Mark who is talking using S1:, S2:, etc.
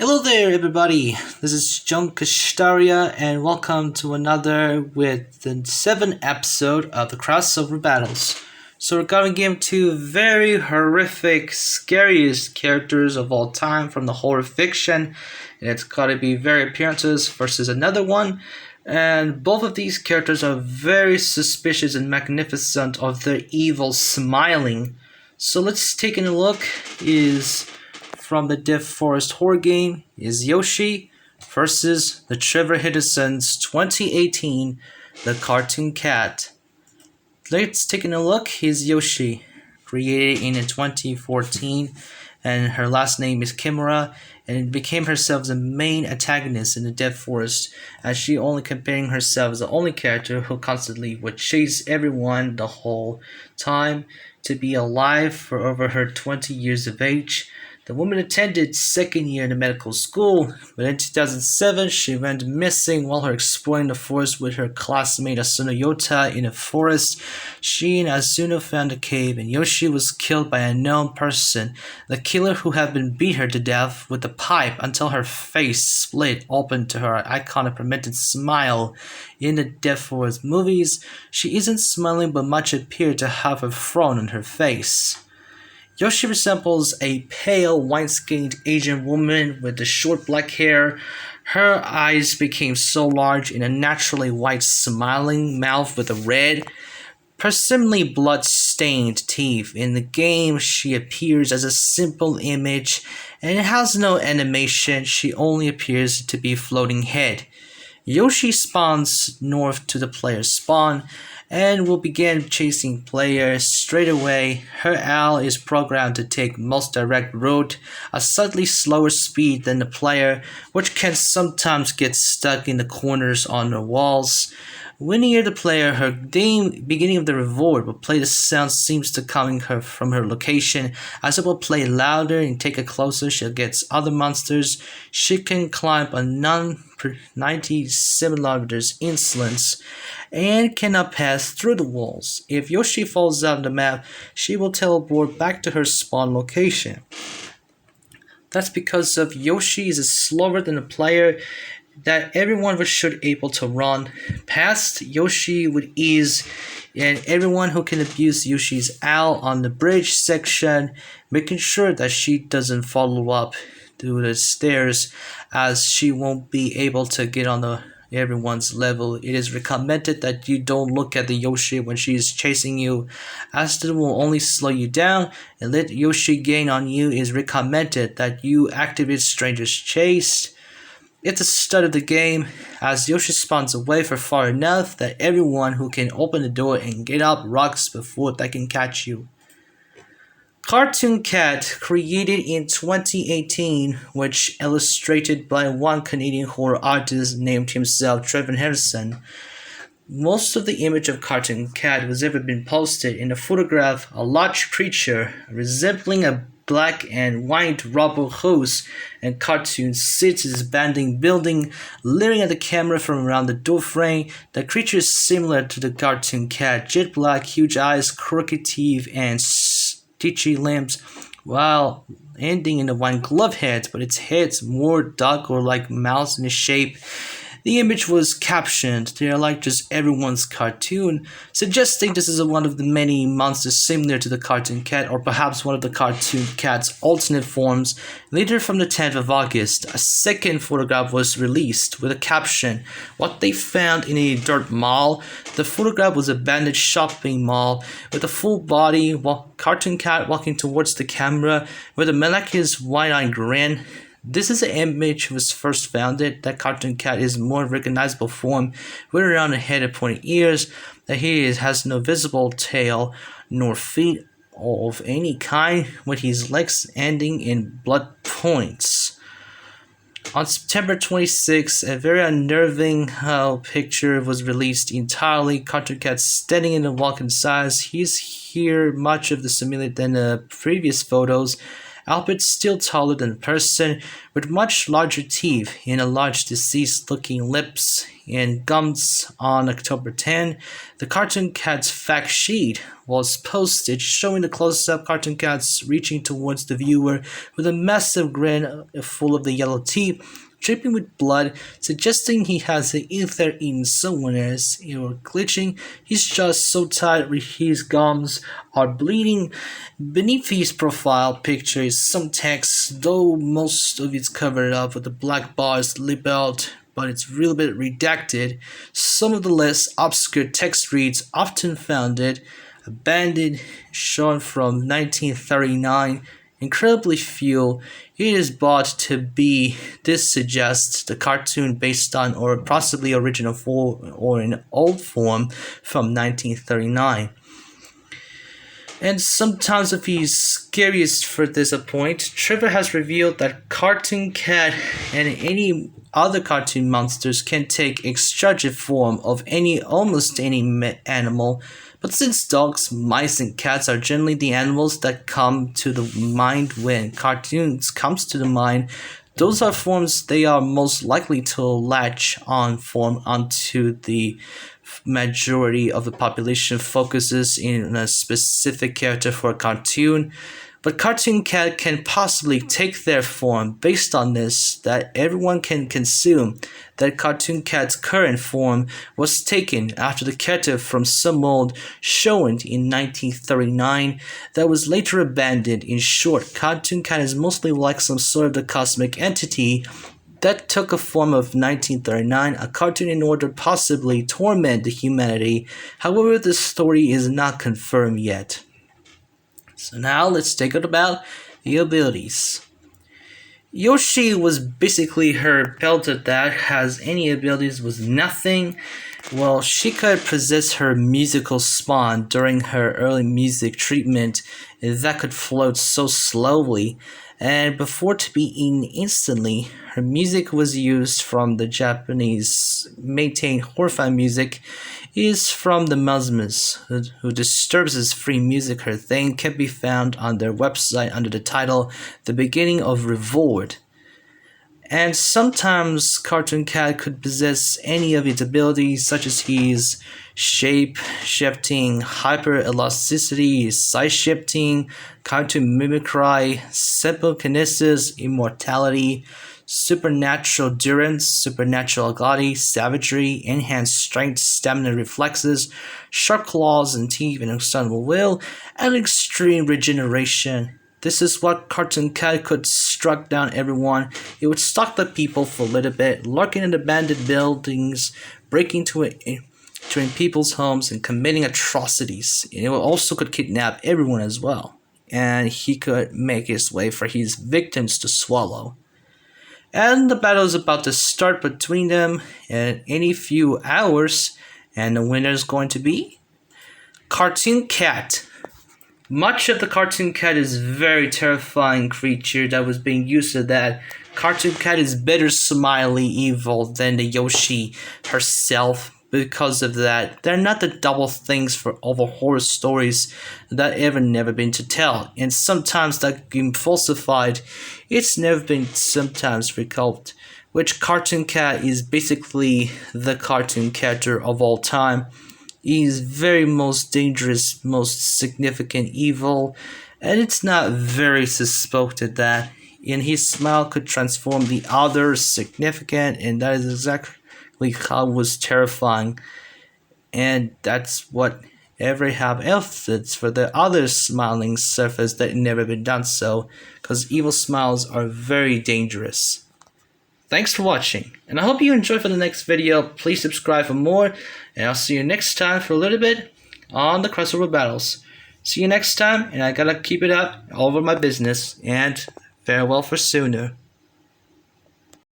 S1: Hello there, everybody. This is John Kashtaria, and welcome to another with the seventh episode of the crossover battles. So we're going to give two very horrific, scariest characters of all time from the horror fiction, and it's got to be very appearances versus another one. And both of these characters are very suspicious and magnificent of their evil smiling. So let's take a look. Is from the Death Forest horror game is Yoshie versus the Trevor Henderson's 2018 The Cartoon Cat. Let's take a look. Here's Yoshie, created in 2014, and her last name is Kimura, and became herself the main antagonist in the Death Forest, as she only comparing herself as the only character who constantly would chase everyone the whole time to be alive for over her 20 years of age. The woman attended second year in the medical school, but in 2007 she went missing while exploring the forest with her classmate Asuna Yota in a forest. She and Asuna found a cave, and Yoshie was killed by an unknown person, the killer who had been beat her to death with a pipe until her face split open to her iconic permitted smile. In the Death Forest movies, she isn't smiling but much appear to have a frown on her face. Yoshie resembles a pale, white-skinned Asian woman with the short black hair. Her eyes became so large in a naturally white smiling mouth with a red, presumably blood-stained teeth. In the game, she appears as a simple image and it has no animation. She only appears to be a floating head. Yoshie spawns north to the player's spawn and will begin chasing players straight away. Her owl is programmed to take most direct route, a slightly slower speed than the player, which can sometimes get stuck in the corners on the walls. When near the player, her beginning of the reward will play the sound seems to coming from her location. As it will play louder and take it closer, she gets other monsters. She can climb a 90 centimeters insolence and cannot pass through the walls. If Yoshie falls out of the map, she will teleport back to her spawn location. That's because of Yoshie is slower than the player, that everyone should able to run past Yoshie with ease, and everyone who can abuse Yoshi's owl on the bridge section, making sure that she doesn't follow up to the stairs, as she won't be able to get on everyone's level. It is recommended that you don't look at the Yoshie when she is chasing you, as it will only slow you down and let Yoshie gain on you. It is recommended that you activate Stranger's Chase. It's a start of the game, as Yoshie spawns away for far enough that everyone who can open the door and get up rocks before they can catch you. Cartoon Cat, created in 2018, which illustrated by one Canadian horror artist named himself Trevor Henderson. Most of the image of Cartoon Cat was ever been posted in a photograph, a large creature resembling a black and white rubber hose and cartoon sits in his abandoned building, leering at the camera from around the doorframe. The creature is similar to the Cartoon Cat, jet black, huge eyes, crooked teeth, and stitchy limbs, while ending in a one glove head, but its head's more dark or like mouse in shape. The image was captioned, "They are like just everyone's cartoon," suggesting this is one of the many monsters similar to the Cartoon Cat, or perhaps one of the Cartoon Cat's alternate forms. Later, from the 10th of August, a second photograph was released with a caption, "What they found in a dirt mall." The photograph was a abandoned shopping mall with a full body Cartoon Cat walking towards the camera with a Malachi's wide-eyed grin. This is an image was first founded that Cartoon Cat is more recognizable form with around a head and pointed ears, that he has no visible tail nor feet of any kind, with his legs ending in blood points. On September 26, a very unnerving picture was released entirely. Cartoon Cat standing in the walk-in size. He's here much of the similar than the previous photos, albeit still taller than a person, with much larger teeth and a large deceased-looking lips in Gums on October 10, the Cartoon Cat's fact sheet was posted showing the close-up Cartoon Cats reaching towards the viewer with a massive grin full of the yellow teeth, dripping with blood, suggesting he has the ether eaten someone else, or glitching. His jaws so tight his gums are bleeding. Beneath his profile picture is some text, though most of it's covered up with the black bars labeled, but it's real bit redacted. Some of the less obscure text reads often founded, abandoned, shown from 1939. Incredibly few. It is bought to be. This suggests the cartoon based on or possibly original form or in old form from 1939. And sometimes if he's scariest for this point, Trevor has revealed that Cartoon Cat and any other cartoon monsters can take extravagant form of almost any animal. But since dogs, mice, and cats are generally the animals that come to the mind when cartoons comes to the mind, those are forms they are most likely to latch on form onto the majority of the population focuses in a specific character for a cartoon. But Cartoon Cat can possibly take their form based on this that everyone can consume. That Cartoon Cat's current form was taken after the character from some mold shown in 1939 that was later abandoned. In short, Cartoon Cat is mostly like some sort of the cosmic entity that took a form of 1939, a cartoon in order to possibly torment the humanity. However, this story is not confirmed yet. So now let's take it about the abilities. Yoshie was basically her pelter that has any abilities was nothing. Well, she could possess her musical spawn during her early music treatment that could float so slowly, and before to be eaten instantly. Her music was used from the Japanese maintained horrifying music is from the Muslims who disturbs his free music. Her thing can be found on their website under the title The Beginning of Revolt. And sometimes Cartoon Cat could possess any of its abilities, such as his shape shifting, hyper elasticity, size shifting, cartoon mimicry, simple kinesis, immortality, supernatural endurance, supernatural agility, savagery, enhanced strength, stamina, reflexes, sharp claws and teeth, and unstoppable will, and extreme regeneration. This is what Cartoon Cat could struck down everyone. It would stalk the people for a little bit, lurking in abandoned buildings, breaking into people's homes, and committing atrocities. And it also could kidnap everyone as well. And he could make his way for his victims to swallow. And the battle is about to start between them in any few hours. And the winner is going to be Cartoon Cat. Much of the Cartoon Cat is a very terrifying creature that was being used to that. Cartoon Cat is better smiley evil than the Yoshie herself. Because of that, they're not the double things for all the horror stories that ever never been to tell. And sometimes that been falsified. It's never been sometimes recalled. Which Cartoon Cat is basically the cartoon character of all time. He is very most dangerous, most significant evil, and it's not very suspected that in his smile could transform the other significant, and that is exactly how it was terrifying. And that's what ever have efforts for the other smiling surface that never been done so, because evil smiles are very dangerous. Thanks for watching, and I hope you enjoy for the next video. Please subscribe for more, and I'll see you next time for a little bit on the crossover battles. See you next time, and I gotta keep it up all over my business, and farewell for sooner.